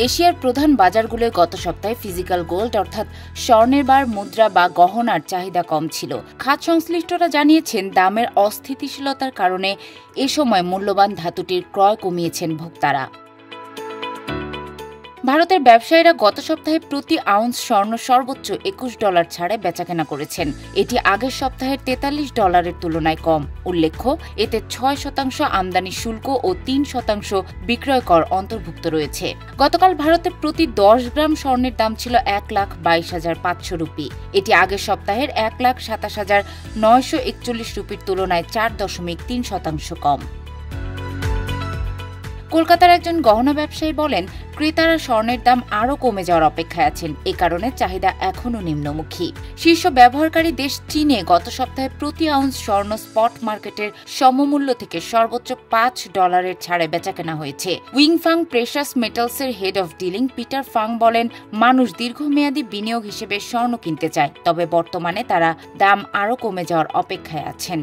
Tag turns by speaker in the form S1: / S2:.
S1: এশিয়ার প্রধান বাজারগুলোয় গত সপ্তাহে ফিজিক্যাল গোল্ড অর্থাৎ স্বর্ণের বার, মুদ্রা বা গহনার চাহিদা কম ছিল। খাত সংশ্লিষ্টরা জানিয়েছেন, দামের অস্থিতিশীলতার কারণে এ সময় মূল্যবান ধাতুটির ক্রয় কমিয়েছেন ভোক্তারা। ভারতের ব্যবসায়ীরা গত সপ্তাহে প্রতি আউন্স স্বর্ণ সর্বোচ্চ $21 ছাড়ে বেচাকেনা করেছেন। এটি আগের সপ্তাহের $43 তুলনায় কম। উল্লেখ্য, এতে 6% আমদানি শুল্ক ও 3% বিক্রয় কর অন্তর্ভুক্ত রয়েছে। গতকাল ভারতে প্রতি 10 গ্রাম স্বর্ণের দাম ছিল 1,22,500 রুপি। এটি আগের সপ্তাহের 1,27,941 রুপির তুলনায় 4.3% কম। কলকাতার একজন গহনা ব্যবসায়ী বলেন, ক্রেতারা স্বর্ণের দাম আরও কমে যাওয়ার অপেক্ষায় আছেন। এ কারণে চাহিদা এখনও নিম্নমুখী। শীর্ষ ব্যবহারকারী দেশ চীনে গত সপ্তাহে প্রতি আউন্স স্বর্ণ স্পট মার্কেটের সমমূল্য থেকে সর্বোচ্চ $5 ছাড়ে বেচাকেনা হয়েছে। উইংফাং প্রেশাস মেটালসের head of dealing Peter Fung বলেন, মানুষ দীর্ঘমেয়াদী বিনিয়োগ হিসেবে স্বর্ণ কিনতে চায়, তবে বর্তমানে তারা দাম আরও কমে যাওয়ার অপেক্ষায় আছেন।